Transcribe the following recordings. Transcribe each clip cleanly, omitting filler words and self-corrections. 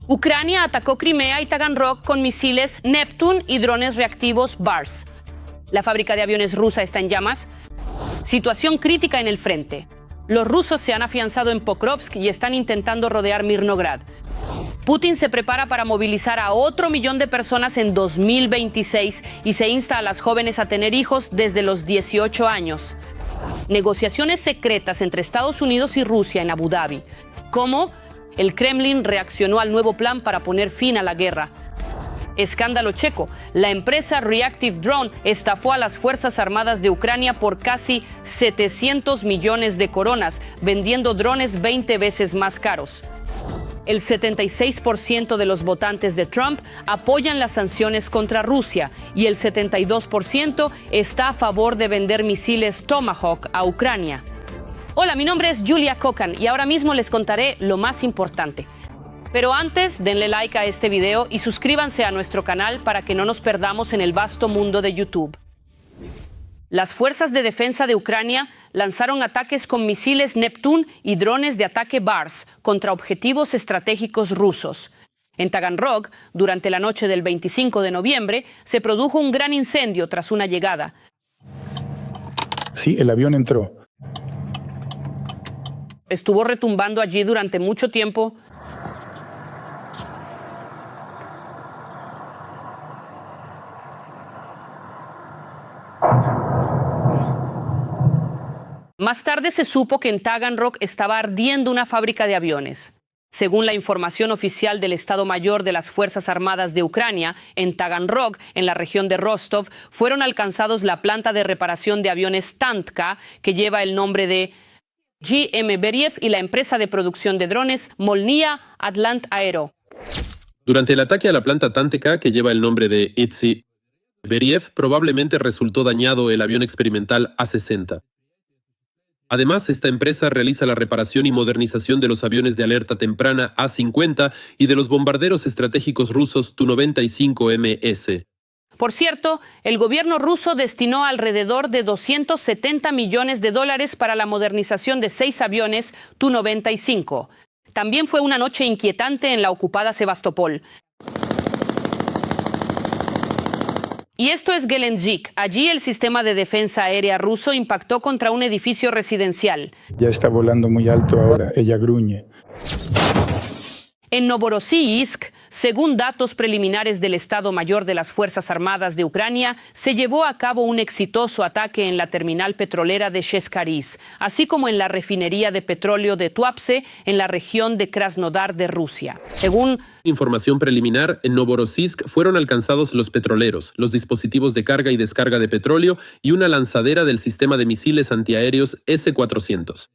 Ucrania atacó Crimea y Taganrog con misiles Neptune y drones reactivos Bars. La fábrica de aviones rusa está en llamas. Situación crítica en el frente. Los rusos se han afianzado en Pokrovsk y están intentando rodear Mirnograd. Putin se prepara para movilizar a otro 1.000.000 de personas en 2026 y se insta a las jóvenes a tener hijos desde los 18 años. Negociaciones secretas entre Estados Unidos y Rusia en Abu Dhabi. ¿Cómo? El Kremlin reaccionó al nuevo plan para poner fin a la guerra. Escándalo checo. La empresa Reactive Drone estafó a las Fuerzas Armadas de Ucrania por casi 700 millones de coronas, vendiendo drones 20 veces más caros. El 76% de los votantes de Trump apoyan las sanciones contra Rusia y el 72% está a favor de vender misiles Tomahawk a Ucrania. Hola, mi nombre es Julia Kokan y ahora mismo les contaré lo más importante. Pero antes, denle like a este video y suscríbanse a nuestro canal para que no nos perdamos en el vasto mundo de YouTube. Las fuerzas de defensa de Ucrania lanzaron ataques con misiles Neptune y drones de ataque Bars contra objetivos estratégicos rusos. En Taganrog, durante la noche del 25 de noviembre, se produjo un gran incendio tras una llegada. Sí, el avión entró. Estuvo retumbando allí durante mucho tiempo. Más tarde se supo que en Taganrog estaba ardiendo una fábrica de aviones. Según la información oficial del Estado Mayor de las Fuerzas Armadas de Ucrania, en Taganrog, en la región de Rostov, fueron alcanzados la planta de reparación de aviones Tantka, que lleva el nombre de GM Beriev, y la empresa de producción de drones Molniya Atlant Aero. Durante el ataque a la planta Tantka, que lleva el nombre de Itzi Beriev, probablemente resultó dañado el avión experimental A-60. Además, esta empresa realiza la reparación y modernización de los aviones de alerta temprana A-50 y de los bombarderos estratégicos rusos Tu-95MS. Por cierto, el gobierno ruso destinó alrededor de $270 millones para la modernización de 6 aviones Tu-95. También fue una noche inquietante en la ocupada Sebastopol. Y esto es Gelendzhik. Allí el sistema de defensa aérea ruso impactó contra un edificio residencial. Ya está volando muy alto ahora, ella gruñe. En Novorossiysk, según datos preliminares del Estado Mayor de las Fuerzas Armadas de Ucrania, se llevó a cabo un exitoso ataque en la terminal petrolera de Sheskariz, así como en la refinería de petróleo de Tuapse, en la región de Krasnodar de Rusia. Según información preliminar, en Novorossiysk fueron alcanzados los petroleros, los dispositivos de carga y descarga de petróleo y una lanzadera del sistema de misiles antiaéreos S-400.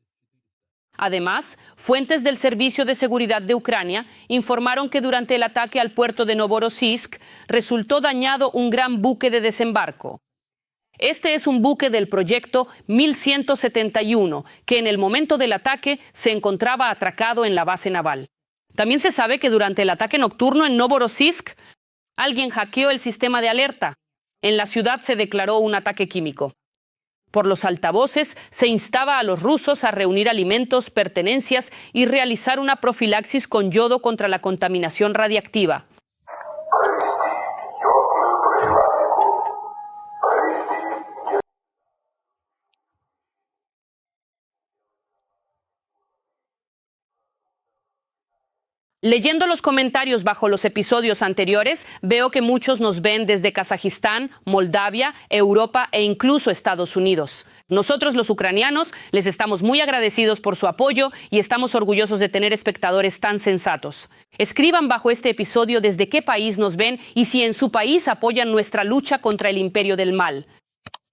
Además, fuentes del Servicio de Seguridad de Ucrania informaron que durante el ataque al puerto de Novorossiysk resultó dañado un gran buque de desembarco. Este es un buque del proyecto 1171, que en el momento del ataque se encontraba atracado en la base naval. También se sabe que durante el ataque nocturno en Novorossiysk, alguien hackeó el sistema de alerta. En la ciudad se declaró un ataque químico. Por los altavoces se instaba a los rusos a reunir alimentos, pertenencias y realizar una profilaxis con yodo contra la contaminación radiactiva. Leyendo los comentarios bajo los episodios anteriores, veo que muchos nos ven desde Kazajistán, Moldavia, Europa e incluso Estados Unidos. Nosotros, los ucranianos, les estamos muy agradecidos por su apoyo y estamos orgullosos de tener espectadores tan sensatos. Escriban bajo este episodio desde qué país nos ven y si en su país apoyan nuestra lucha contra el imperio del mal.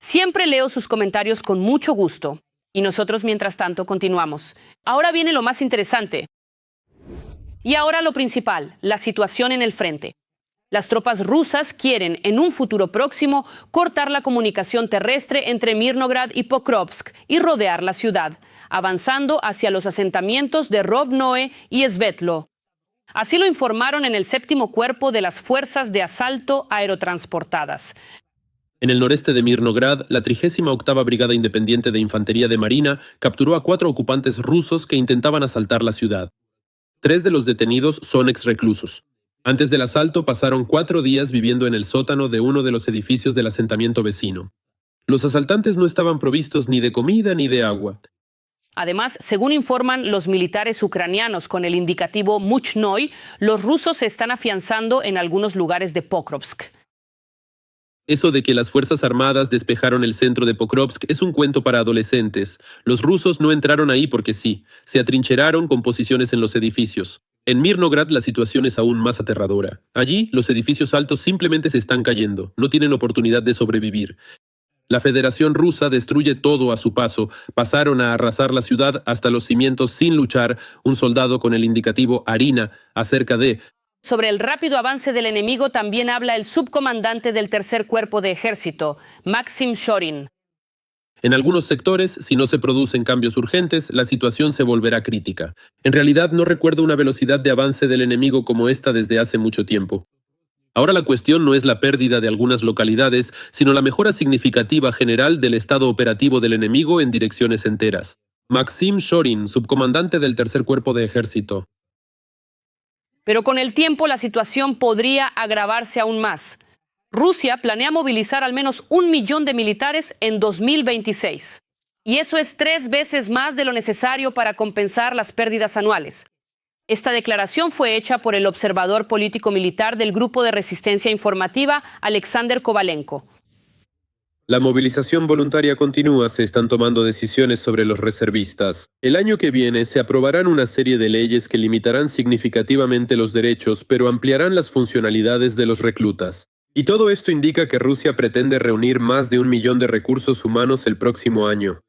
Siempre leo sus comentarios con mucho gusto. Y nosotros, mientras tanto, continuamos. Ahora viene lo más interesante. Y ahora lo principal, la situación en el frente. Las tropas rusas quieren, en un futuro próximo, cortar la comunicación terrestre entre Mirnograd y Pokrovsk y rodear la ciudad, avanzando hacia los asentamientos de Rovnoe y Svetlo. Así lo informaron en el 7º Cuerpo de las Fuerzas de Asalto Aerotransportadas. En el noreste de Mirnograd, la 38ª Brigada Independiente de Infantería de Marina capturó a 4 ocupantes rusos que intentaban asaltar la ciudad. 3 de los detenidos son exreclusos. Antes del asalto pasaron 4 días viviendo en el sótano de uno de los edificios del asentamiento vecino. Los asaltantes no estaban provistos ni de comida ni de agua. Además, según informan los militares ucranianos con el indicativo Muchnoy, los rusos se están afianzando en algunos lugares de Pokrovsk. Eso de que las Fuerzas Armadas despejaron el centro de Pokrovsk es un cuento para adolescentes. Los rusos no entraron ahí porque sí, se atrincheraron con posiciones en los edificios. En Mirnograd la situación es aún más aterradora. Allí, los edificios altos simplemente se están cayendo, no tienen oportunidad de sobrevivir. La Federación Rusa destruye todo a su paso. Pasaron a arrasar la ciudad hasta los cimientos sin luchar. Un soldado con el indicativo Arina acerca de... Sobre el rápido avance del enemigo también habla el subcomandante del Tercer Cuerpo de Ejército, Maxim Shorin. En algunos sectores, si no se producen cambios urgentes, la situación se volverá crítica. En realidad no recuerdo una velocidad de avance del enemigo como esta desde hace mucho tiempo. Ahora la cuestión no es la pérdida de algunas localidades, sino la mejora significativa general del estado operativo del enemigo en direcciones enteras. Maxim Shorin, subcomandante del Tercer Cuerpo de Ejército. Pero con el tiempo la situación podría agravarse aún más. Rusia planea movilizar al menos 1 millón de militares en 2026. Y eso es 3 veces más de lo necesario para compensar las pérdidas anuales. Esta declaración fue hecha por el observador político-militar del Grupo de Resistencia Informativa, Alexander Kovalenko. La movilización voluntaria continúa, se están tomando decisiones sobre los reservistas. El año que viene se aprobarán una serie de leyes que limitarán significativamente los derechos, pero ampliarán las funcionalidades de los reclutas. Y todo esto indica que Rusia pretende reunir más de 1 millón de recursos humanos el próximo año.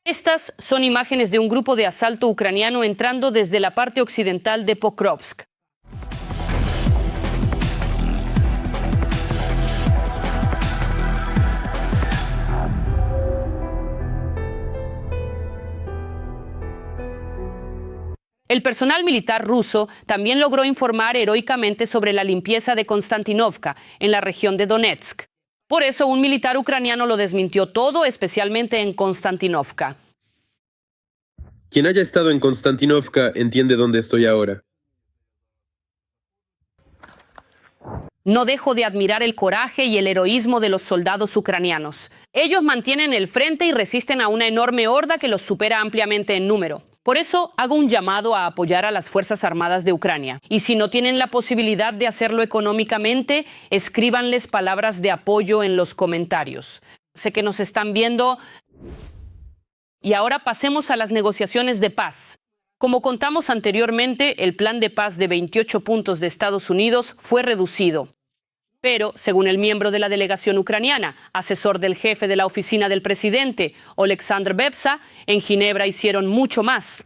Estas son imágenes de un grupo de asalto ucraniano entrando desde la parte occidental de Pokrovsk. El personal militar ruso también logró informar heroicamente sobre la limpieza de Konstantinovka, en la región de Donetsk. Por eso, un militar ucraniano lo desmintió todo, especialmente en Konstantinovka. Quien haya estado en Konstantinovka entiende dónde estoy ahora. No dejo de admirar el coraje y el heroísmo de los soldados ucranianos. Ellos mantienen el frente y resisten a una enorme horda que los supera ampliamente en número. Por eso hago un llamado a apoyar a las Fuerzas Armadas de Ucrania. Y si no tienen la posibilidad de hacerlo económicamente, escríbanles palabras de apoyo en los comentarios. Sé que nos están viendo. Y ahora pasemos a las negociaciones de paz. Como contamos anteriormente, el plan de paz de 28 puntos de Estados Unidos fue reducido. Pero, según el miembro de la delegación ucraniana, asesor del jefe de la oficina del presidente, Oleksandr Bebsa, en Ginebra hicieron mucho más.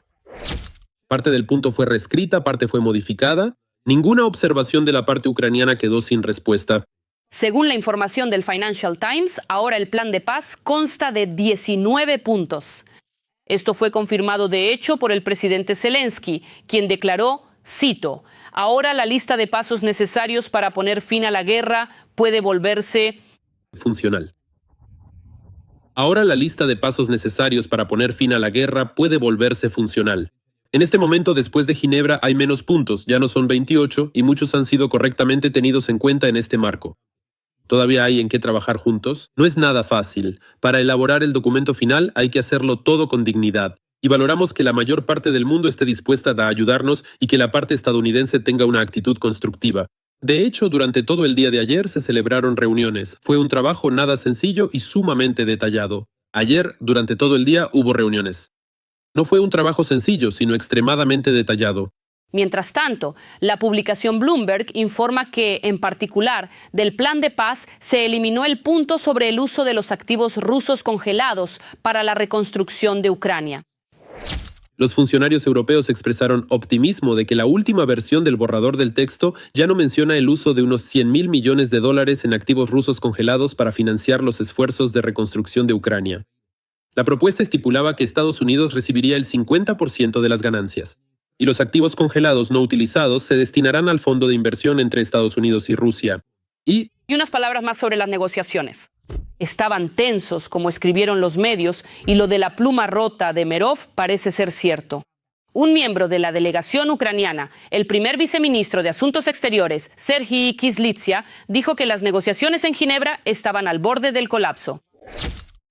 Parte del punto fue reescrita, parte fue modificada. Ninguna observación de la parte ucraniana quedó sin respuesta. Según la información del Financial Times, ahora el plan de paz consta de 19 puntos. Esto fue confirmado de hecho por el presidente Zelensky, quien declaró, cito, ahora la lista de pasos necesarios para poner fin a la guerra puede volverse funcional. Ahora la lista de pasos necesarios para poner fin a la guerra puede volverse funcional. En este momento, después de Ginebra, hay menos puntos, ya no son 28, y muchos han sido correctamente tenidos en cuenta en este marco. ¿Todavía hay en qué trabajar juntos? No es nada fácil. Para elaborar el documento final hay que hacerlo todo con dignidad. Y valoramos que la mayor parte del mundo esté dispuesta a ayudarnos y que la parte estadounidense tenga una actitud constructiva. De hecho, durante todo el día de ayer se celebraron reuniones. Fue un trabajo nada sencillo y sumamente detallado. Ayer, durante todo el día, hubo reuniones. No fue un trabajo sencillo, sino extremadamente detallado. Mientras tanto, la publicación Bloomberg informa que, en particular, del plan de paz se eliminó el punto sobre el uso de los activos rusos congelados para la reconstrucción de Ucrania. Los funcionarios europeos expresaron optimismo de que la última versión del borrador del texto ya no menciona el uso de unos $100.000 millones en activos rusos congelados para financiar los esfuerzos de reconstrucción de Ucrania. La propuesta estipulaba que Estados Unidos recibiría el 50% de las ganancias. Y los activos congelados no utilizados se destinarán al fondo de inversión entre Estados Unidos y Rusia. Y unas palabras más sobre las negociaciones. Estaban tensos, como escribieron los medios, y lo de la pluma rota de Merov parece ser cierto. Un miembro de la delegación ucraniana, el primer viceministro de Asuntos Exteriores, Serhiy Kyslytsya, dijo que las negociaciones en Ginebra estaban al borde del colapso.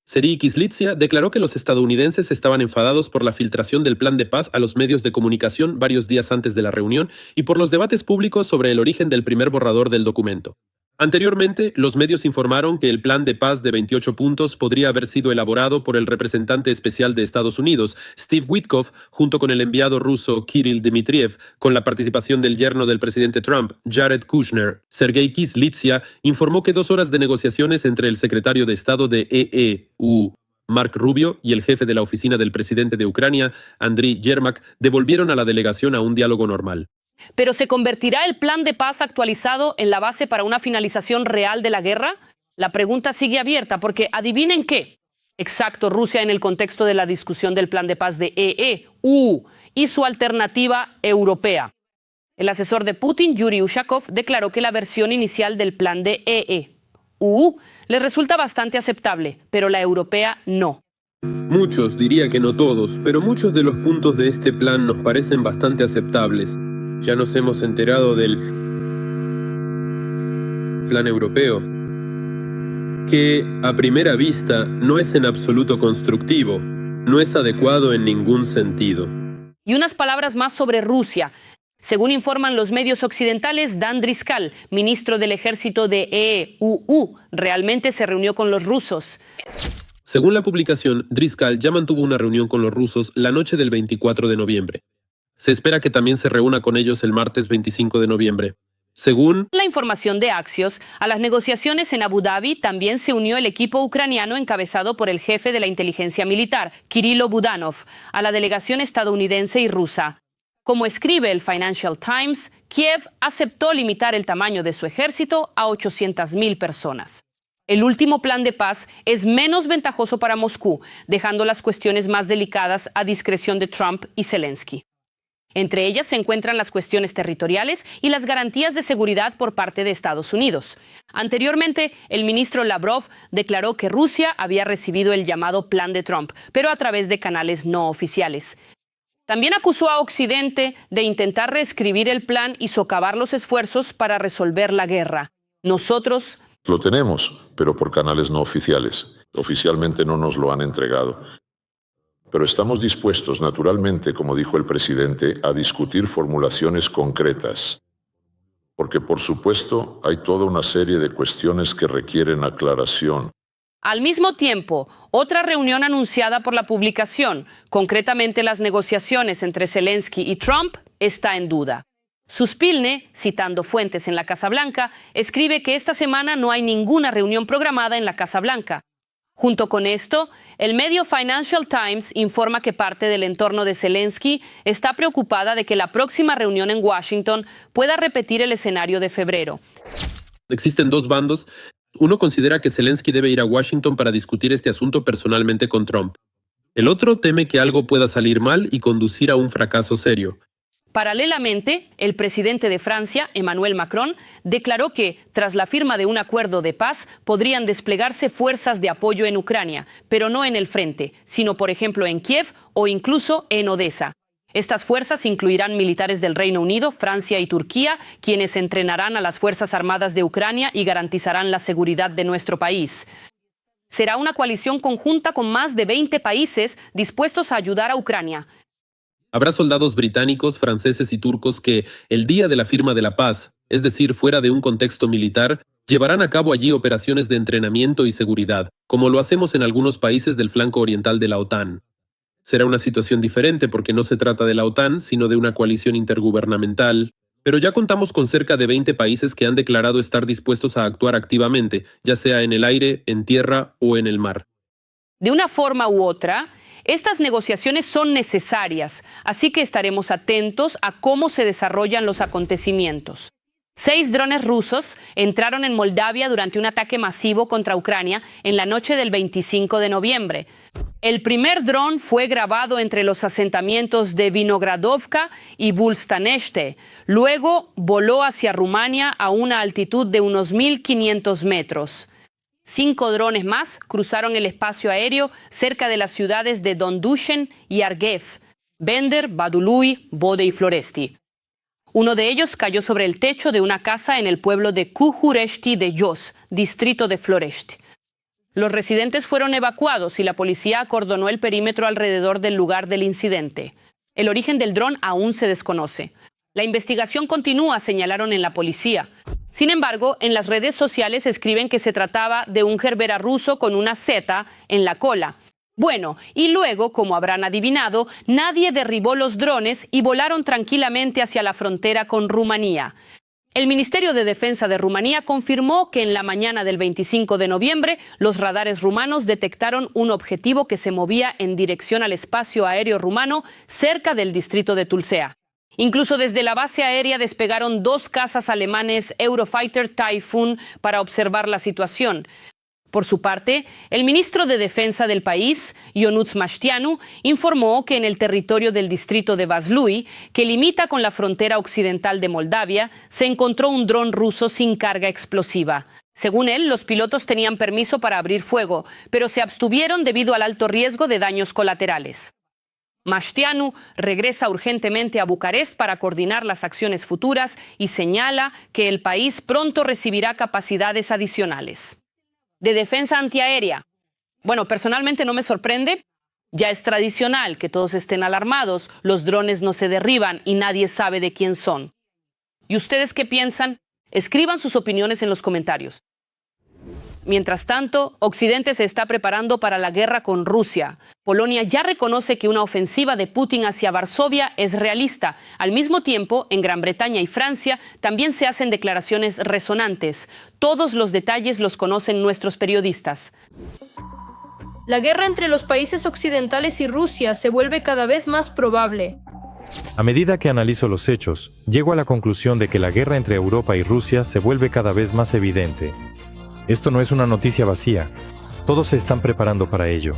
Serhiy Kyslytsya declaró que los estadounidenses estaban enfadados por la filtración del plan de paz a los medios de comunicación varios días antes de la reunión y por los debates públicos sobre el origen del primer borrador del documento. Anteriormente, los medios informaron que el plan de paz de 28 puntos podría haber sido elaborado por el representante especial de Estados Unidos, Steve Witkoff, junto con el enviado ruso Kirill Dmitriev, con la participación del yerno del presidente Trump, Jared Kushner. Serhiy Kyslytsya informó que 2 horas de negociaciones entre el secretario de Estado de EU, Mark Rubio, y el jefe de la oficina del presidente de Ucrania, Andriy Yermak, devolvieron a la delegación a un diálogo normal. ¿Pero se convertirá el plan de paz actualizado en la base para una finalización real de la guerra? La pregunta sigue abierta porque ¿adivinen qué? Exacto, Rusia en el contexto de la discusión del plan de paz de EU y su alternativa europea. El asesor de Putin, Yuri Ushakov, declaró que la versión inicial del plan de EU le resulta bastante aceptable, pero la europea no. Muchos, diría que no todos, pero muchos de los puntos de este plan nos parecen bastante aceptables. Ya nos hemos enterado del plan europeo, que a primera vista no es en absoluto constructivo, no es adecuado en ningún sentido. Y unas palabras más sobre Rusia. Según informan los medios occidentales, Dan Driscal, ministro del ejército de EU, realmente se reunió con los rusos. Según la publicación, Driscal ya mantuvo una reunión con los rusos la noche del 24 de noviembre. Se espera que también se reúna con ellos el martes 25 de noviembre. Según la información de Axios, a las negociaciones en Abu Dhabi también se unió el equipo ucraniano encabezado por el jefe de la inteligencia militar, Kirilo Budanov, a la delegación estadounidense y rusa. Como escribe el Financial Times, Kiev aceptó limitar el tamaño de su ejército a 800.000 personas. El último plan de paz es menos ventajoso para Moscú, dejando las cuestiones más delicadas a discreción de Trump y Zelensky. Entre ellas se encuentran las cuestiones territoriales y las garantías de seguridad por parte de Estados Unidos. Anteriormente, el ministro Lavrov declaró que Rusia había recibido el llamado Plan de Trump, pero a través de canales no oficiales. También acusó a Occidente de intentar reescribir el plan y socavar los esfuerzos para resolver la guerra. Nosotros lo tenemos, pero por canales no oficiales. Oficialmente no nos lo han entregado. Pero estamos dispuestos, naturalmente, como dijo el presidente, a discutir formulaciones concretas. Porque, por supuesto, hay toda una serie de cuestiones que requieren aclaración. Al mismo tiempo, otra reunión anunciada por la publicación, concretamente las negociaciones entre Zelensky y Trump, está en duda. Suspilne, citando fuentes en la Casa Blanca, escribe que esta semana no hay ninguna reunión programada en la Casa Blanca. Junto con esto, el medio Financial Times informa que parte del entorno de Zelensky está preocupada de que la próxima reunión en Washington pueda repetir el escenario de febrero. Existen 2 bandos. Uno considera que Zelensky debe ir a Washington para discutir este asunto personalmente con Trump. El otro teme que algo pueda salir mal y conducir a un fracaso serio. Paralelamente, el presidente de Francia, Emmanuel Macron, declaró que, tras la firma de un acuerdo de paz, podrían desplegarse fuerzas de apoyo en Ucrania, pero no en el frente, sino, por ejemplo, en Kiev o incluso en Odessa. Estas fuerzas incluirán militares del Reino Unido, Francia y Turquía, quienes entrenarán a las Fuerzas Armadas de Ucrania y garantizarán la seguridad de nuestro país. Será una coalición conjunta con más de 20 países dispuestos a ayudar a Ucrania. Habrá soldados británicos, franceses y turcos que, el día de la firma de la paz, es decir, fuera de un contexto militar, llevarán a cabo allí operaciones de entrenamiento y seguridad, como lo hacemos en algunos países del flanco oriental de la OTAN. Será una situación diferente porque no se trata de la OTAN, sino de una coalición intergubernamental, pero ya contamos con cerca de 20 países que han declarado estar dispuestos a actuar activamente, ya sea en el aire, en tierra o en el mar. De una forma u otra, estas negociaciones son necesarias, así que estaremos atentos a cómo se desarrollan los acontecimientos. 6 drones rusos entraron en Moldavia durante un ataque masivo contra Ucrania en la noche del 25 de noviembre. El primer dron fue grabado entre los asentamientos de Vinogradovka y Vulstanește. Luego voló hacia Rumania a una altitud de unos 1.500 metros. 5 drones más cruzaron el espacio aéreo cerca de las ciudades de Dondușeni y Argev. Bender, Badului, Bode y Floresti. Uno de ellos cayó sobre el techo de una casa en el pueblo de Cuhurești de Jos, distrito de Florești. Los residentes fueron evacuados y la policía acordonó el perímetro alrededor del lugar del incidente. El origen del dron aún se desconoce. La investigación continúa, señalaron en la policía. Sin embargo, en las redes sociales escriben que se trataba de un Gerbera ruso con una Z en la cola. Bueno, y luego, como habrán adivinado, nadie derribó los drones y volaron tranquilamente hacia la frontera con Rumanía. El Ministerio de Defensa de Rumanía confirmó que en la mañana del 25 de noviembre los radares rumanos detectaron un objetivo que se movía en dirección al espacio aéreo rumano cerca del distrito de Tulcea. Incluso desde la base aérea despegaron 2 cazas alemanes Eurofighter Typhoon para observar la situación. Por su parte, el ministro de Defensa del país, Ionuț Mașteanu, informó que en el territorio del distrito de Vaslui, que limita con la frontera occidental de Moldavia, se encontró un dron ruso sin carga explosiva. Según él, los pilotos tenían permiso para abrir fuego, pero se abstuvieron debido al alto riesgo de daños colaterales. Mașteanu regresa urgentemente a Bucarest para coordinar las acciones futuras y señala que el país pronto recibirá capacidades adicionales. De defensa antiaérea. Bueno, personalmente no me sorprende. Ya es tradicional que todos estén alarmados, los drones no se derriban y nadie sabe de quién son. ¿Y ustedes qué piensan? Escriban sus opiniones en los comentarios. Mientras tanto, Occidente se está preparando para la guerra con Rusia. Polonia ya reconoce que una ofensiva de Putin hacia Varsovia es realista. Al mismo tiempo, en Gran Bretaña y Francia también se hacen declaraciones resonantes. Todos los detalles los conocen nuestros periodistas. La guerra entre los países occidentales y Rusia se vuelve cada vez más probable. A medida que analizo los hechos, llego a la conclusión de que la guerra entre Europa y Rusia se vuelve cada vez más evidente. Esto no es una noticia vacía. Todos se están preparando para ello.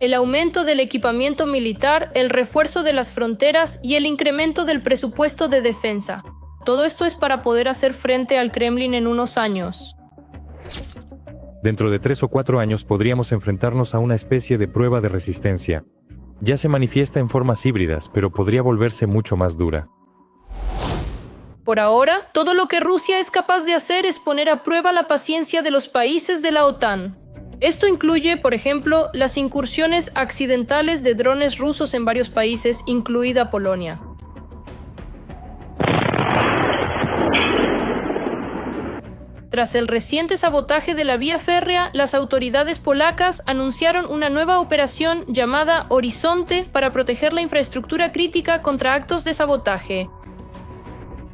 El aumento del equipamiento militar, el refuerzo de las fronteras y el incremento del presupuesto de defensa. Todo esto es para poder hacer frente al Kremlin en unos años. Dentro de 3 o 4 años podríamos enfrentarnos a una especie de prueba de resistencia. Ya se manifiesta en formas híbridas, pero podría volverse mucho más dura. Por ahora, todo lo que Rusia es capaz de hacer es poner a prueba la paciencia de los países de la OTAN. Esto incluye, por ejemplo, las incursiones accidentales de drones rusos en varios países, incluida Polonia. Tras el reciente sabotaje de la vía férrea, las autoridades polacas anunciaron una nueva operación llamada Horizonte para proteger la infraestructura crítica contra actos de sabotaje.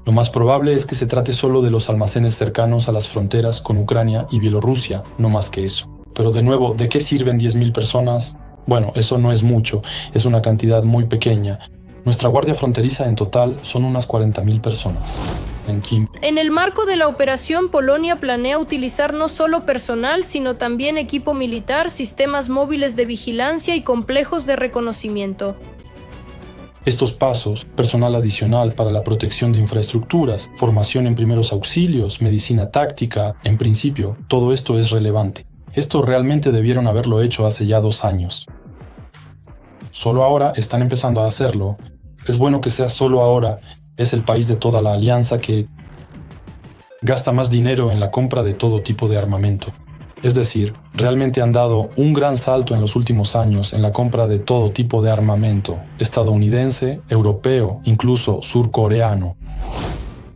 Lo más probable es que se trate solo de los almacenes cercanos a las fronteras con Ucrania y Bielorrusia, no más que eso. Pero de nuevo, ¿de qué sirven 10.000 personas? Bueno, eso no es mucho, es una cantidad muy pequeña. Nuestra guardia fronteriza en total son unas 40.000 personas. En el marco de la operación, Polonia planea utilizar no solo personal, sino también equipo militar, sistemas móviles de vigilancia y complejos de reconocimiento. Estos pasos, personal adicional para la protección de infraestructuras, formación en primeros auxilios, medicina táctica, en principio, todo esto es relevante. Esto realmente debieron haberlo hecho hace ya 2 años. Solo ahora están empezando a hacerlo. Es bueno que sea solo ahora. Es el país de toda la alianza que gasta más dinero en la compra de todo tipo de armamento. Es decir, realmente han dado un gran salto en los últimos años en la compra de todo tipo de armamento, estadounidense, europeo, incluso surcoreano.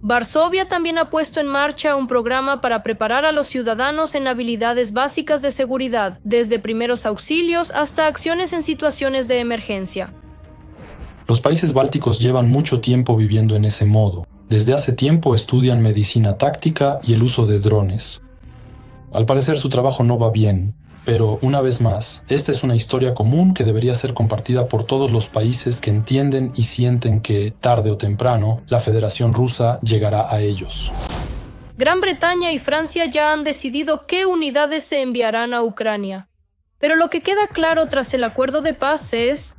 Varsovia también ha puesto en marcha un programa para preparar a los ciudadanos en habilidades básicas de seguridad, desde primeros auxilios hasta acciones en situaciones de emergencia. Los países bálticos llevan mucho tiempo viviendo en ese modo. Desde hace tiempo estudian medicina táctica y el uso de drones. Al parecer su trabajo no va bien, pero una vez más, esta es una historia común que debería ser compartida por todos los países que entienden y sienten que, tarde o temprano, la Federación Rusa llegará a ellos. Gran Bretaña y Francia ya han decidido qué unidades se enviarán a Ucrania. Pero lo que queda claro tras el acuerdo de paz es...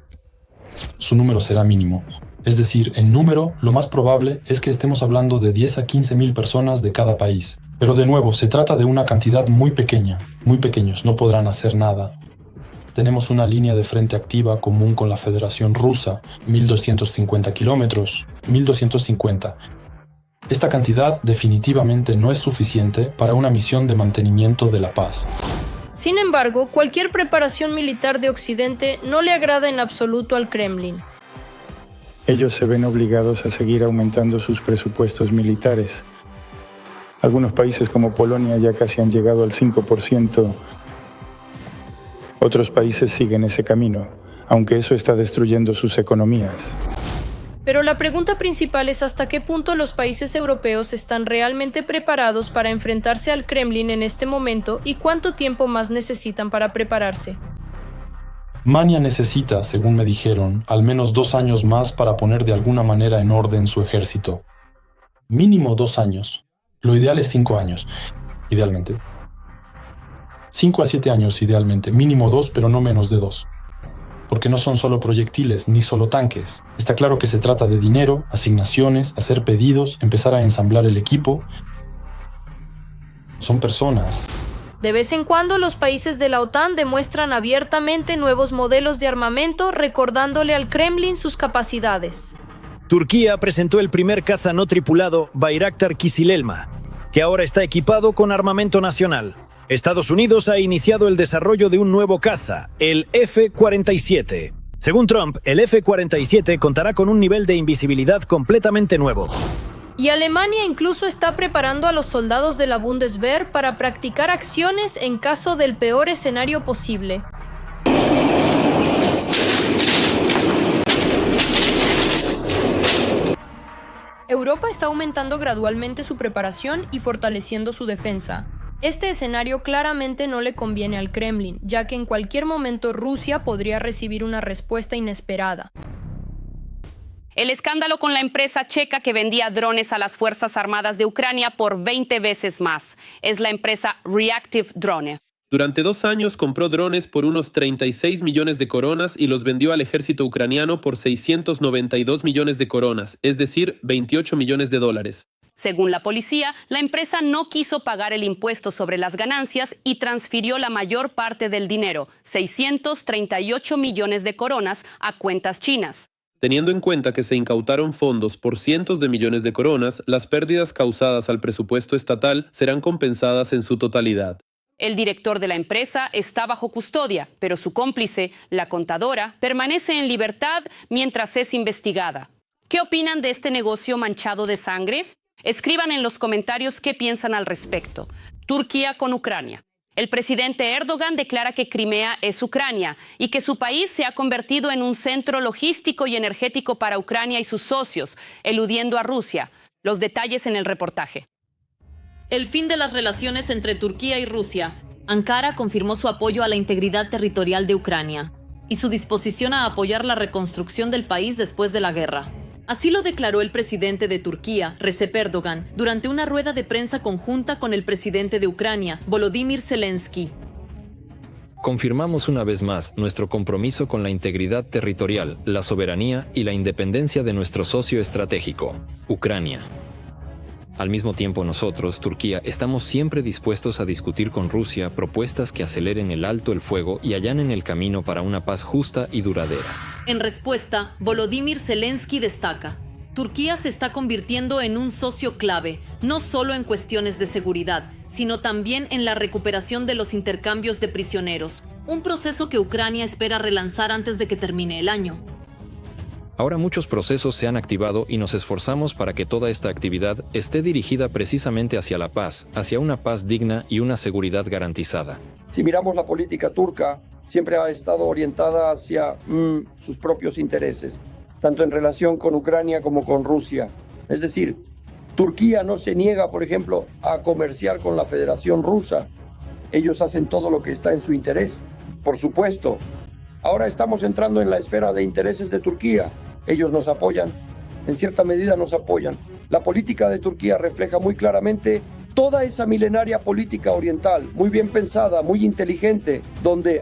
su número será mínimo. Es decir, en número, lo más probable es que estemos hablando de 10 a 15.000 personas de cada país. Pero de nuevo, se trata de una cantidad muy pequeña. Muy pequeños, no podrán hacer nada. tenemos una línea de frente activa común con la Federación Rusa, 1.250 kilómetros, 1.250. Esta cantidad definitivamente no es suficiente para una misión de mantenimiento de la paz. Sin embargo, cualquier preparación militar de Occidente no le agrada en absoluto al Kremlin. Ellos se ven obligados a seguir aumentando sus presupuestos militares. Algunos países como Polonia ya casi han llegado al 5%. Otros países siguen ese camino, aunque eso está destruyendo sus economías. Pero la pregunta principal es hasta qué punto los países europeos están realmente preparados para enfrentarse al Kremlin en este momento y cuánto tiempo más necesitan para prepararse. Mania necesita, según me dijeron, al menos 2 años más para poner de alguna manera en orden su ejército. Mínimo 2 años. Lo ideal es 5 años, idealmente. 5 a 7 años, idealmente. Mínimo 2, pero no menos de 2. Porque no son solo proyectiles, ni solo tanques. Está claro que se trata de dinero, asignaciones, hacer pedidos, empezar a ensamblar el equipo. Son personas. De vez en cuando los países de la OTAN demuestran abiertamente nuevos modelos de armamento, recordándole al Kremlin sus capacidades. Turquía presentó el primer caza no tripulado Bayraktar Kızılelma, que ahora está equipado con armamento nacional. Estados Unidos ha iniciado el desarrollo de un nuevo caza, el F-47. Según Trump, el F-47 contará con un nivel de invisibilidad completamente nuevo. Y Alemania incluso está preparando a los soldados de la Bundeswehr para practicar acciones en caso del peor escenario posible. Europa está aumentando gradualmente su preparación y fortaleciendo su defensa. Este escenario claramente no le conviene al Kremlin, ya que en cualquier momento Rusia podría recibir una respuesta inesperada. El escándalo con la empresa checa que vendía drones a las Fuerzas Armadas de Ucrania por 20 veces más. Es la empresa Reactive Drone. Durante 2 años compró drones por unos 36 millones de coronas y los vendió al ejército ucraniano por 692 millones de coronas, es decir, 28 millones de dólares. Según la policía, la empresa no quiso pagar el impuesto sobre las ganancias y transfirió la mayor parte del dinero, 638 millones de coronas, a cuentas chinas. Teniendo en cuenta que se incautaron fondos por cientos de millones de coronas, las pérdidas causadas al presupuesto estatal serán compensadas en su totalidad. El director de la empresa está bajo custodia, pero su cómplice, la contadora, permanece en libertad mientras es investigada. ¿Qué opinan de este negocio manchado de sangre? Escriban en los comentarios qué piensan al respecto. Turquía con Ucrania. El presidente Erdogan declara que Crimea es Ucrania y que su país se ha convertido en un centro logístico y energético para Ucrania y sus socios, eludiendo a Rusia. Los detalles en el reportaje. El fin de las relaciones entre Turquía y Rusia. Ankara confirmó su apoyo a la integridad territorial de Ucrania y su disposición a apoyar la reconstrucción del país después de la guerra. Así lo declaró el presidente de Turquía, Recep Erdogan, durante una rueda de prensa conjunta con el presidente de Ucrania, Volodymyr Zelensky. Confirmamos una vez más nuestro compromiso con la integridad territorial, la soberanía y la independencia de nuestro socio estratégico, Ucrania. Al mismo tiempo nosotros, Turquía, estamos siempre dispuestos a discutir con Rusia propuestas que aceleren el alto el fuego y allanen el camino para una paz justa y duradera. En respuesta, Volodymyr Zelensky destaca: Turquía se está convirtiendo en un socio clave, no solo en cuestiones de seguridad, sino también en la recuperación de los intercambios de prisioneros, un proceso que Ucrania espera relanzar antes de que termine el año. Ahora muchos procesos se han activado y nos esforzamos para que toda esta actividad esté dirigida precisamente hacia la paz, hacia una paz digna y una seguridad garantizada. Si miramos la política turca, siempre ha estado orientada hacia sus propios intereses, tanto en relación con Ucrania como con Rusia. Es decir, Turquía no se niega, por ejemplo, a comerciar con la Federación Rusa. Ellos hacen todo lo que está en su interés, por supuesto. Ahora estamos entrando en la esfera de intereses de Turquía. Ellos nos apoyan, en cierta medida nos apoyan. La política de Turquía refleja muy claramente toda esa milenaria política oriental, muy bien pensada, muy inteligente, donde,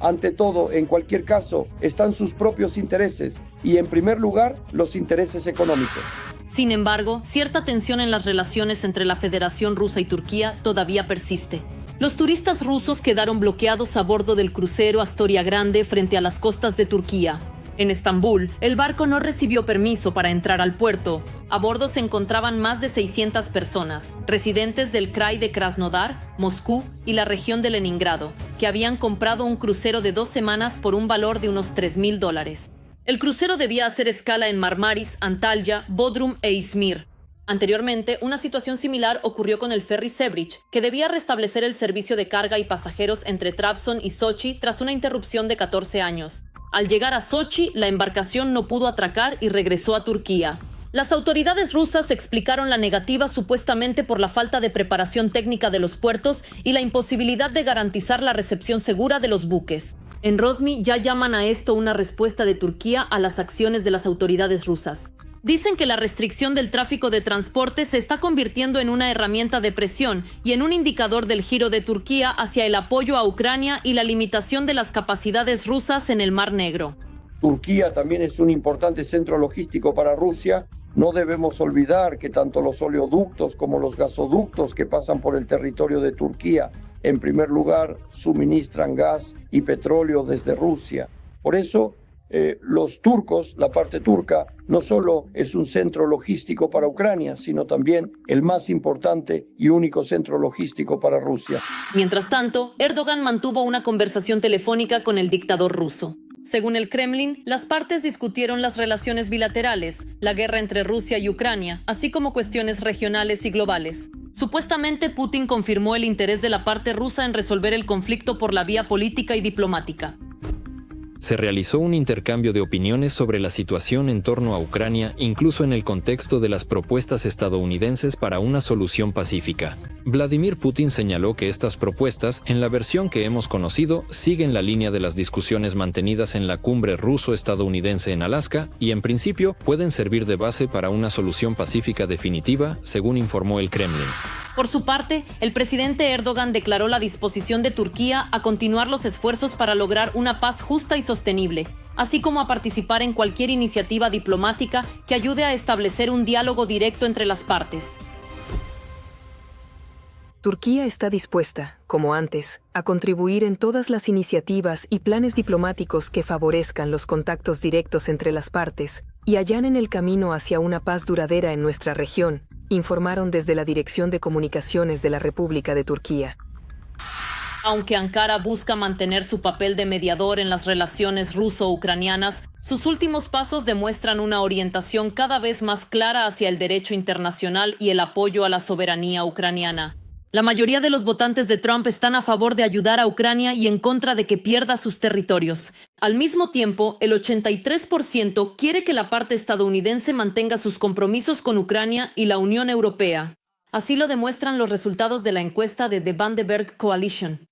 ante todo, en cualquier caso, están sus propios intereses y, en primer lugar, los intereses económicos. Sin embargo, cierta tensión en las relaciones entre la Federación Rusa y Turquía todavía persiste. Los turistas rusos quedaron bloqueados a bordo del crucero Astoria Grande frente a las costas de Turquía. En Estambul, el barco no recibió permiso para entrar al puerto. A bordo se encontraban más de 600 personas, residentes del Krai de Krasnodar, Moscú y la región de Leningrado, que habían comprado un crucero de 2 semanas por un valor de unos $3.000. El crucero debía hacer escala en Marmaris, Antalya, Bodrum e Izmir. Anteriormente, una situación similar ocurrió con el ferry Sebrich, que debía restablecer el servicio de carga y pasajeros entre Trabzon y Sochi tras una interrupción de 14 años. Al llegar a Sochi, la embarcación no pudo atracar y regresó a Turquía. Las autoridades rusas explicaron la negativa supuestamente por la falta de preparación técnica de los puertos y la imposibilidad de garantizar la recepción segura de los buques. En Rosmi ya llaman a esto una respuesta de Turquía a las acciones de las autoridades rusas. Dicen que la restricción del tráfico de transporte se está convirtiendo en una herramienta de presión y en un indicador del giro de Turquía hacia el apoyo a Ucrania y la limitación de las capacidades rusas en el Mar Negro. Turquía también es un importante centro logístico para Rusia. No debemos olvidar que tanto los oleoductos como los gasoductos que pasan por el territorio de Turquía, en primer lugar, suministran gas y petróleo desde Rusia. Por eso, los turcos, la parte turca, no solo es un centro logístico para Ucrania, sino también el más importante y único centro logístico para Rusia. Mientras tanto, Erdogan mantuvo una conversación telefónica con el dictador ruso. Según el Kremlin, las partes discutieron las relaciones bilaterales, la guerra entre Rusia y Ucrania, así como cuestiones regionales y globales. Supuestamente, Putin confirmó el interés de la parte rusa en resolver el conflicto por la vía política y diplomática. Se realizó un intercambio de opiniones sobre la situación en torno a Ucrania, incluso en el contexto de las propuestas estadounidenses para una solución pacífica. Vladimir Putin señaló que estas propuestas, en la versión que hemos conocido, siguen la línea de las discusiones mantenidas en la cumbre ruso-estadounidense en Alaska y, en principio, pueden servir de base para una solución pacífica definitiva, según informó el Kremlin. Por su parte, el presidente Erdogan declaró la disposición de Turquía a continuar los esfuerzos para lograr una paz justa y sostenible, así como a participar en cualquier iniciativa diplomática que ayude a establecer un diálogo directo entre las partes. Turquía está dispuesta, como antes, a contribuir en todas las iniciativas y planes diplomáticos que favorezcan los contactos directos entre las partes y allanen el camino hacia una paz duradera en nuestra región, informaron desde la Dirección de Comunicaciones de la República de Turquía. Aunque Ankara busca mantener su papel de mediador en las relaciones ruso-ucranianas, sus últimos pasos demuestran una orientación cada vez más clara hacia el derecho internacional y el apoyo a la soberanía ucraniana. La mayoría de los votantes de Trump están a favor de ayudar a Ucrania y en contra de que pierda sus territorios. Al mismo tiempo, el 83% quiere que la parte estadounidense mantenga sus compromisos con Ucrania y la Unión Europea. Así lo demuestran los resultados de la encuesta de The Vandenberg Coalition.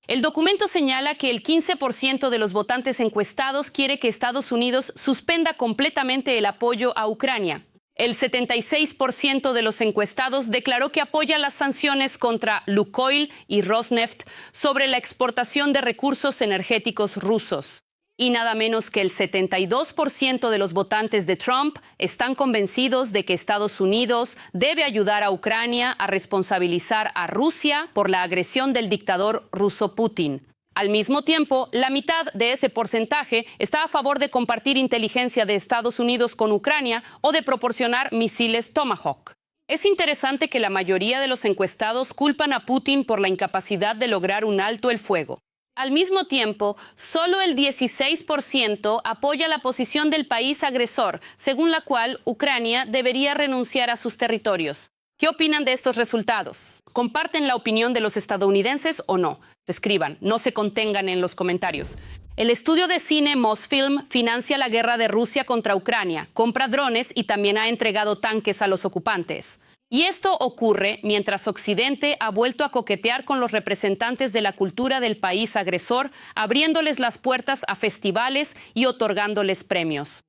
El documento señala que el 15% de los votantes encuestados quiere que Estados Unidos suspenda completamente el apoyo a Ucrania. El 76% de los encuestados declaró que apoya las sanciones contra Lukoil y Rosneft sobre la exportación de recursos energéticos rusos. Y nada menos que el 72% de los votantes de Trump están convencidos de que Estados Unidos debe ayudar a Ucrania a responsabilizar a Rusia por la agresión del dictador ruso Putin. Al mismo tiempo, la mitad de ese porcentaje está a favor de compartir inteligencia de Estados Unidos con Ucrania o de proporcionar misiles Tomahawk. Es interesante que la mayoría de los encuestados culpan a Putin por la incapacidad de lograr un alto el fuego. Al mismo tiempo, solo el 16% apoya la posición del país agresor, según la cual Ucrania debería renunciar a sus territorios. ¿Qué opinan de estos resultados? ¿Comparten la opinión de los estadounidenses o no? Escriban, no se contengan en los comentarios. El estudio de cine Mosfilm financia la guerra de Rusia contra Ucrania, compra drones y también ha entregado tanques a los ocupantes. Y esto ocurre mientras Occidente ha vuelto a coquetear con los representantes de la cultura del país agresor, abriéndoles las puertas a festivales y otorgándoles premios.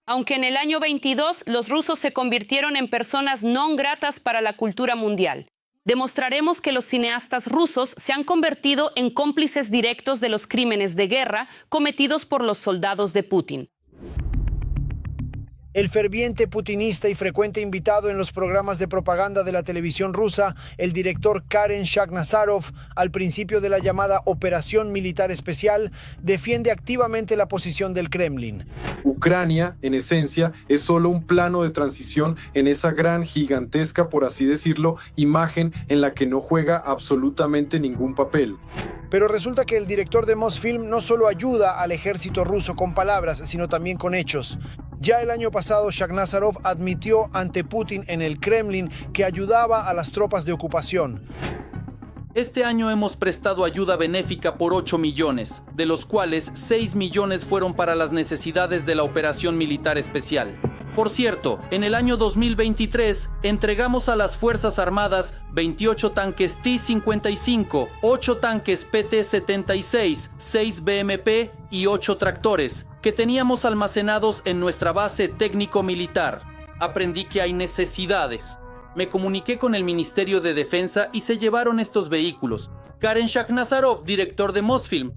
Aunque en el año 22 los rusos se convirtieron en personas no gratas para la cultura mundial, demostraremos que los cineastas rusos se han convertido en cómplices directos de los crímenes de guerra cometidos por los soldados de Putin. El ferviente putinista y frecuente invitado en los programas de propaganda de la televisión rusa, el director Karen Shakhnazarov, al principio de la llamada Operación Militar Especial, defiende activamente la posición del Kremlin. Ucrania, en esencia, es solo un plano de transición en esa gran, gigantesca, por así decirlo, imagen en la que no juega absolutamente ningún papel. Pero resulta que el director de Mosfilm no solo ayuda al ejército ruso con palabras, sino también con hechos. Ya el año pasado, Shakhnazarov admitió ante Putin en el Kremlin que ayudaba a las tropas de ocupación. Este año hemos prestado ayuda benéfica por 8 millones, de los cuales 6 millones fueron para las necesidades de la operación militar especial. Por cierto, en el año 2023 entregamos a las Fuerzas Armadas 28 tanques T-55, 8 tanques PT-76, 6 BMP y 8 tractores, que teníamos almacenados en nuestra base técnico-militar. Aprendí que hay necesidades. Me comuniqué con el Ministerio de Defensa y se llevaron estos vehículos. Karen Shakhnazarov, director de Mosfilm.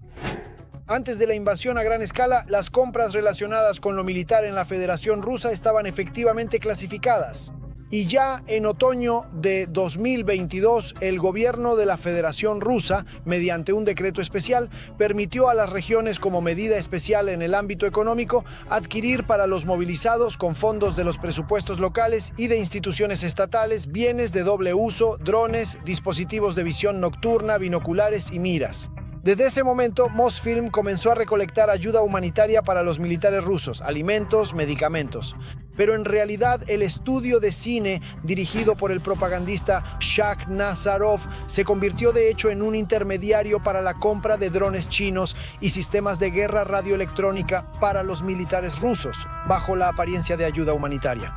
Antes de la invasión a gran escala, las compras relacionadas con lo militar en la Federación Rusa estaban efectivamente clasificadas. Y ya en otoño de 2022, el gobierno de la Federación Rusa, mediante un decreto especial, permitió a las regiones como medida especial en el ámbito económico adquirir para los movilizados con fondos de los presupuestos locales y de instituciones estatales bienes de doble uso, drones, dispositivos de visión nocturna, binoculares y miras. Desde ese momento, Mosfilm comenzó a recolectar ayuda humanitaria para los militares rusos, alimentos, medicamentos. Pero en realidad el estudio de cine dirigido por el propagandista Shakhnazarov se convirtió de hecho en un intermediario para la compra de drones chinos y sistemas de guerra radioelectrónica para los militares rusos, bajo la apariencia de ayuda humanitaria.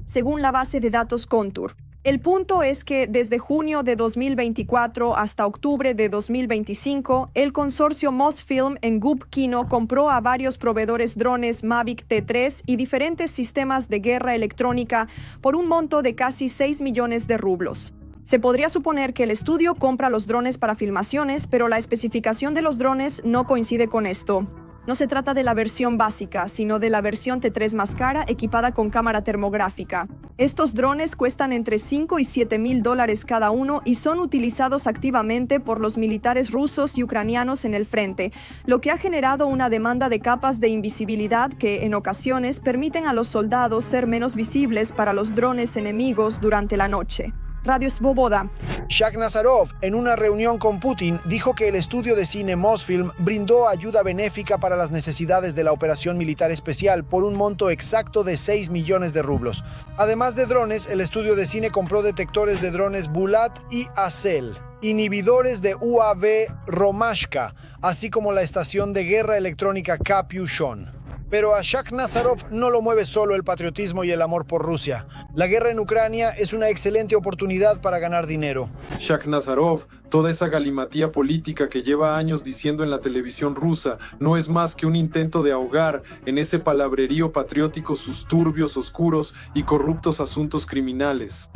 Según la base de datos Contour, el punto es que desde junio de 2024 hasta octubre de 2025, el consorcio Mosfilm en Gubkino compró a varios proveedores drones Mavic T3 y diferentes sistemas de guerra electrónica por un monto de casi 6 millones de rublos. Se podría suponer que el estudio compra los drones para filmaciones, pero la especificación de los drones no coincide con esto. No se trata de la versión básica, sino de la versión T3 más cara equipada con cámara termográfica. Estos drones cuestan entre 5 y 7 mil dólares cada uno y son utilizados activamente por los militares rusos y ucranianos en el frente, lo que ha generado una demanda de capas de invisibilidad que, en ocasiones, permiten a los soldados ser menos visibles para los drones enemigos durante la noche. Radio Svoboda. Shakhnazarov, en una reunión con Putin, dijo que el estudio de cine Mosfilm brindó ayuda benéfica para las necesidades de la operación militar especial por un monto exacto de 6 millones de rublos. Además de drones, el estudio de cine compró detectores de drones Bulat y Acel, inhibidores de UAV Romashka, así como la estación de guerra electrónica Kapyushon. Pero a Shakhnazarov no lo mueve solo el patriotismo y el amor por Rusia. La guerra en Ucrania es una excelente oportunidad para ganar dinero. Shakhnazarov, toda esa galimatía política que lleva años diciendo en la televisión rusa, no es más que un intento de ahogar en ese palabrerío patriótico sus turbios, oscuros y corruptos asuntos criminales.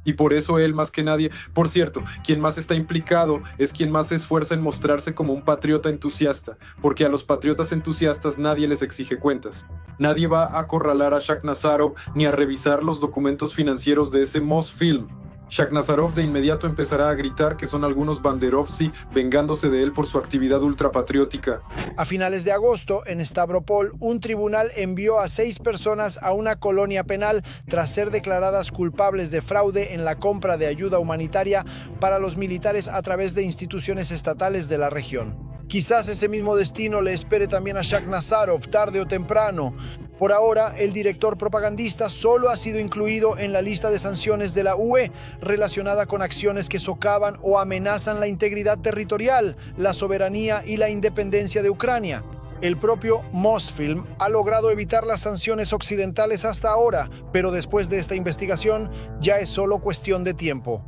Y por eso él, más que nadie, por cierto, quien más está implicado es quien más se esfuerza en mostrarse como un patriota entusiasta, porque a los patriotas entusiastas nadie les exige cuentas. Nadie va a acorralar a Shakhnazarov ni a revisar los documentos financieros de ese Mosfilm. Shakhnazarov de inmediato empezará a gritar que son algunos banderovsi vengándose de él por su actividad ultrapatriótica. A finales de agosto, en Stavropol, un tribunal envió a 6 personas a una colonia penal tras ser declaradas culpables de fraude en la compra de ayuda humanitaria para los militares a través de instituciones estatales de la región. Quizás ese mismo destino le espere también a Shakhnazarov tarde o temprano. Por ahora, el director propagandista solo ha sido incluido en la lista de sanciones de la UE relacionada con acciones que socavan o amenazan la integridad territorial, la soberanía y la independencia de Ucrania. El propio Mosfilm ha logrado evitar las sanciones occidentales hasta ahora, pero después de esta investigación ya es solo cuestión de tiempo.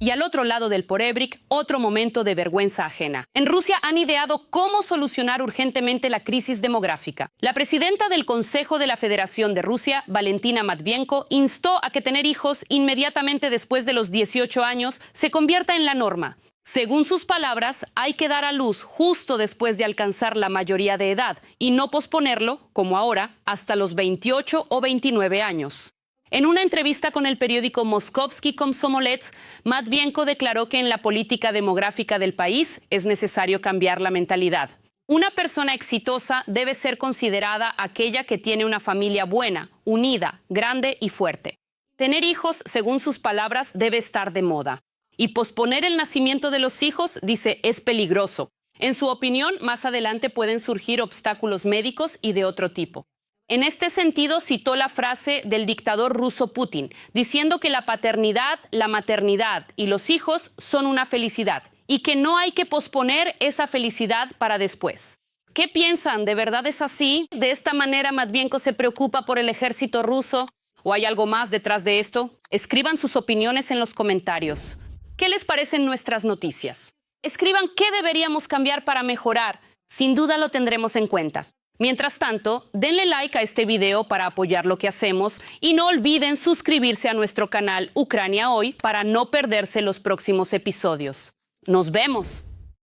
Y al otro lado del Porebric, otro momento de vergüenza ajena. En Rusia han ideado cómo solucionar urgentemente la crisis demográfica. La presidenta del Consejo de la Federación de Rusia, Valentina Matvienko, instó a que tener hijos inmediatamente después de los 18 años se convierta en la norma. Según sus palabras, hay que dar a luz justo después de alcanzar la mayoría de edad y no posponerlo, como ahora, hasta los 28 o 29 años. En una entrevista con el periódico Moskovsky Komsomolets, Matvienko declaró que en la política demográfica del país es necesario cambiar la mentalidad. Una persona exitosa debe ser considerada aquella que tiene una familia buena, unida, grande y fuerte. Tener hijos, según sus palabras, debe estar de moda. Y posponer el nacimiento de los hijos, dice, es peligroso. En su opinión, más adelante pueden surgir obstáculos médicos y de otro tipo. En este sentido, citó la frase del dictador ruso Putin, diciendo que la paternidad, la maternidad y los hijos son una felicidad y que no hay que posponer esa felicidad para después. ¿Qué piensan? ¿De verdad es así? ¿De esta manera Matvienko se preocupa por el ejército ruso? ¿O hay algo más detrás de esto? Escriban sus opiniones en los comentarios. ¿Qué les parecen nuestras noticias? Escriban qué deberíamos cambiar para mejorar. Sin duda lo tendremos en cuenta. Mientras tanto, denle like a este video para apoyar lo que hacemos y no olviden suscribirse a nuestro canal Ucrania Hoy para no perderse los próximos episodios. ¡Nos vemos!